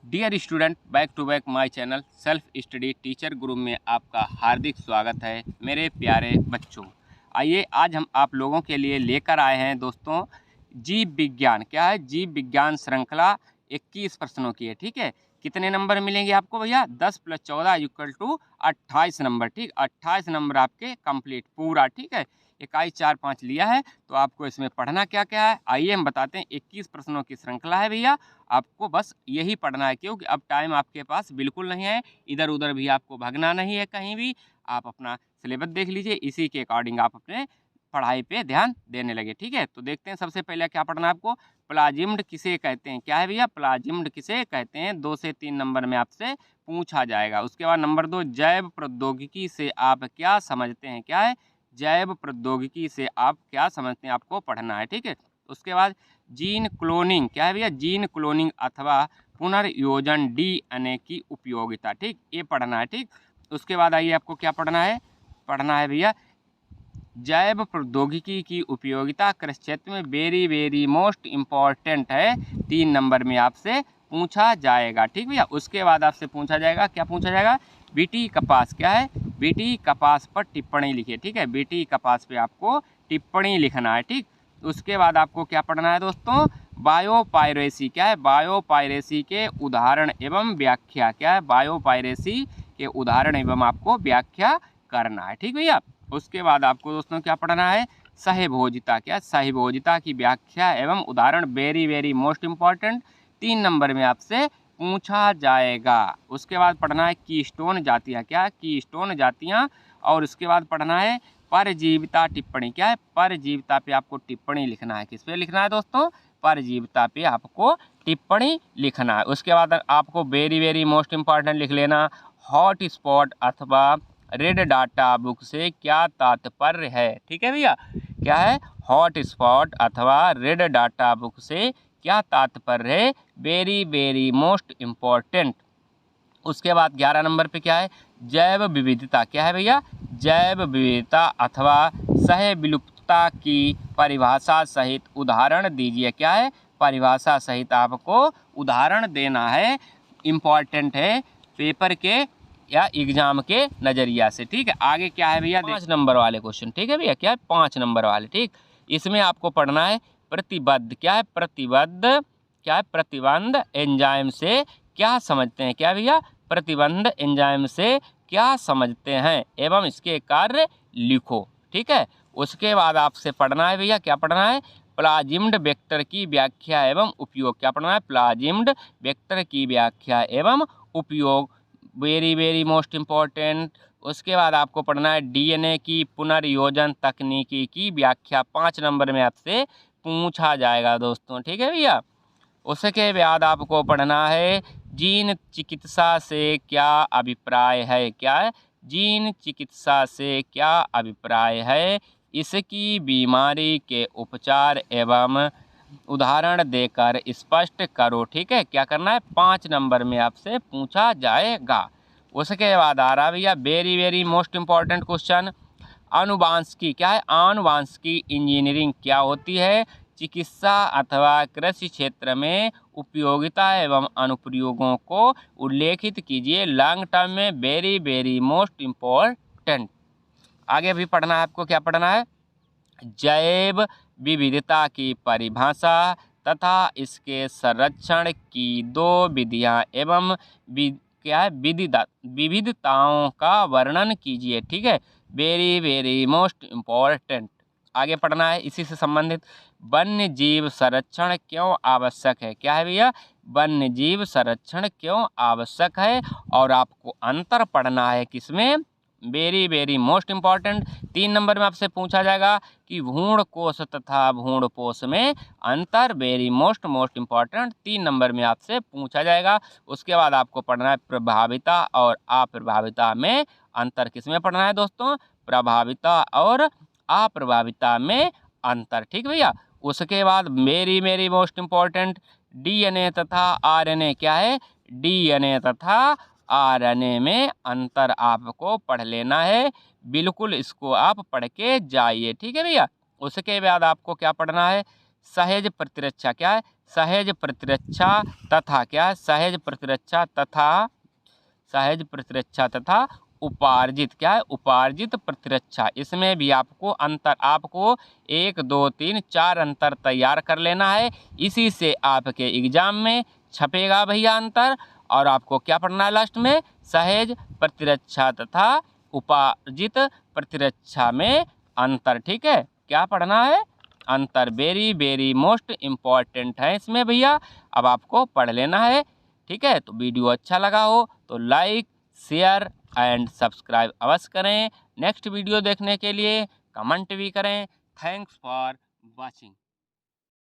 Dear student, back to back my channel self study teacher group में आपका हार्दिक स्वागत है मेरे प्यारे बच्चों। आइए आज हम आप लोगों के लिए लेकर आए हैं दोस्तों जीव विज्ञान। क्या है? जीव विज्ञान श्रृंखला 21 प्रश्नों की है। ठीक है, कितने नंबर मिलेंगे आपको भैया? 10 + 14 = 28 नंबर। ठीक, 28 नंबर आपके कंप्लीट पूरा। ठीक है, इकाई 4-5 लिया है तो आपको इसमें पढ़ना क्या क्या है आइए हम बताते हैं। 21 प्रश्नों की श्रृंखला है भैया, आपको बस यही पढ़ना है क्योंकि अब टाइम आपके पास बिल्कुल नहीं है, इधर उधर भी आपको भागना नहीं है कहीं भी। आप अपना सिलेबस देख लीजिए, इसी के अकॉर्डिंग आप अपने पढ़ाई पे ध्यान देने लगे। ठीक है, तो देखते हैं सबसे पहले क्या पढ़ना है आपको। प्लाज्मिड किसे कहते हैं? क्या है भैया? प्लाज्मिड किसे कहते हैं? 2 से 3 नंबर में आपसे पूछा जाएगा। उसके बाद नंबर 2, जैव प्रौद्योगिकी से आप क्या समझते हैं? क्या है? जैव प्रौद्योगिकी से आप क्या समझते हैं, आपको पढ़ना है। ठीक है, उसके बाद जीन क्लोनिंग। क्या है भैया? जीन क्लोनिंग अथवा पुनर्योजन डीएनए की उपयोगिता। ठीक, ये पढ़ना है। ठीक, उसके बाद आइए आपको क्या पढ़ना है? पढ़ना है भैया जैव प्रौद्योगिकी की उपयोगिता कृषि क्षेत्र में वेरी मोस्ट इम्पॉर्टेंट है। 3 नंबर में आपसे पूछा जाएगा। ठीक भैया, उसके बाद आपसे पूछा जाएगा, क्या पूछा जाएगा? बीटी कपास। क्या है? बीटी कपास पर टिप्पणी लिखिए। ठीक है, बीटी कपास पे आपको टिप्पणी लिखना है। ठीक, उसके बाद आपको क्या पढ़ना है दोस्तों? बायोपायरेसी। क्या है? बायोपायरेसी के उदाहरण एवं व्याख्या। क्या है? बायोपायरेसी के उदाहरण एवं आपको व्याख्या करना है। ठीक भैया, उसके बाद आपको दोस्तों क्या पढ़ना है? सहभोजिता। क्या? सहभोजिता की व्याख्या एवं उदाहरण वेरी मोस्ट इम्पॉर्टेंट। 3 नंबर में आपसे पूछा जाएगा। उसके बाद पढ़ना है कीस्टोन जातियाँ। क्या? कीस्टोन जातियाँ। और उसके बाद पढ़ना है परजीविता टिप्पणी। क्या है? परजीविता पे आपको टिप्पणी लिखना है। किस पे लिखना है दोस्तों? परजीविता पे आपको टिप्पणी लिखना है। उसके बाद आपको वेरी मोस्ट इम्पॉर्टेंट लिख लेना, हॉट स्पॉट अथवा रेड डाटा बुक से क्या तात्पर्य है। ठीक है भैया, क्या है? हॉट स्पॉट अथवा रेड डाटा बुक से क्या तात्पर्य है, वेरी मोस्ट इम्पॉर्टेंट। उसके बाद 11 नंबर पे क्या है? जैव विविधता। क्या है भैया? जैव विविधता अथवा सह विलुप्तता की परिभाषा सहित उदाहरण दीजिए। क्या है? परिभाषा सहित आपको उदाहरण देना है। इम्पॉर्टेंट है पेपर के या एग्जाम के नज़रिया से। ठीक है, आगे क्या है भैया? 5 नंबर वाले क्वेश्चन। ठीक है भैया, क्या है? 5 नंबर वाले। ठीक, इसमें आपको पढ़ना है प्रतिबद्ध। क्या है? प्रतिबद्ध। क्या है? प्रतिबंध एंजाइम से क्या समझते हैं? क्या भैया? प्रतिबंध एंजाइम से क्या समझते हैं एवं इसके कार्य लिखो। ठीक है, उसके बाद आपसे पढ़ना है भैया, क्या पढ़ना है? प्लाज्मिड वेक्टर की व्याख्या एवं उपयोग। क्या पढ़ना है? प्लाज्मिड वेक्टर की व्याख्या एवं उपयोग, वेरी मोस्ट इम्पॉर्टेंट। उसके बाद आपको पढ़ना है डीएनए की पुनर्योजन तकनीकी की व्याख्या। 5 नंबर में आपसे पूछा जाएगा दोस्तों। ठीक है भैया, उसके बाद आपको पढ़ना है जीन चिकित्सा से क्या अभिप्राय है। क्या है? जीन चिकित्सा से क्या अभिप्राय है, इसकी बीमारी के उपचार एवं उदाहरण देकर स्पष्ट करो। ठीक है, क्या करना है? 5 नंबर में आपसे पूछा जाएगा। उसके बाद आ रहा भैया वेरी मोस्ट इम्पॉर्टेंट क्वेश्चन, आनुवांशिकी। क्या है? आनुवांशिकी इंजीनियरिंग क्या होती है? चिकित्सा अथवा कृषि क्षेत्र में उपयोगिता एवं अनुप्रयोगों को उल्लेखित कीजिए। लॉन्ग टर्म में वेरी मोस्ट इम्पोर्टेंट। आगे भी पढ़ना है आपको, क्या पढ़ना है? जैव विविधता की परिभाषा तथा इसके संरक्षण की 2 विधियाँ एवं क्या है? विविधताओं का वर्णन कीजिए। ठीक है, वेरी मोस्ट इम्पॉर्टेंट। आगे पढ़ना है इसी से संबंधित, वन्य जीव संरक्षण क्यों आवश्यक है। क्या है भैया? वन्य जीव संरक्षण क्यों आवश्यक है। और आपको अंतर पढ़ना है किसमें? Very most important. 3 नंबर में आपसे पूछा जाएगा कि भ्रूण कोश तथा भ्रूणपोष में अंतर, वेरी मोस्ट इम्पॉर्टेंट। 3 नंबर में आपसे पूछा जाएगा। उसके बाद आपको पढ़ना है प्रभाविता और अप्रभाविता में अंतर। किसमें पढ़ना है दोस्तों? प्रभाविता और अप्रभाविता में अंतर। ठीक भैया, उसके बाद वेरी मोस्ट इम्पॉर्टेंट डीएनए तथा आरएनए। क्या है? डीएनए तथा आरएनए में अंतर आपको पढ़ लेना है। बिल्कुल इसको आप पढ़ के जाइए। ठीक है भैया, उसके बाद आपको क्या पढ़ना है? सहज प्रतिरक्षा क्या है, सहज प्रतिरक्षा तथा क्या है, सहज प्रतिरक्षा तथा उपार्जित क्या है, उपार्जित प्रतिरक्षा। इसमें भी आपको 1 2 3 4 अंतर तैयार कर लेना है। इसी से आपके एग्जाम में छपेगा भैया अंतर। और आपको क्या पढ़ना है लास्ट में, सहज प्रतिरक्षा तथा उपार्जित प्रतिरक्षा में अंतर। ठीक है, क्या पढ़ना है, अंतर। वेरी वेरी मोस्ट इम्पॉर्टेंट है इसमें भैया, अब आपको पढ़ लेना है। ठीक है, तो वीडियो अच्छा लगा हो तो लाइक शेयर एंड सब्सक्राइब अवश्य करें। नेक्स्ट वीडियो देखने के लिए कमेंट भी करें। Thanks for watching.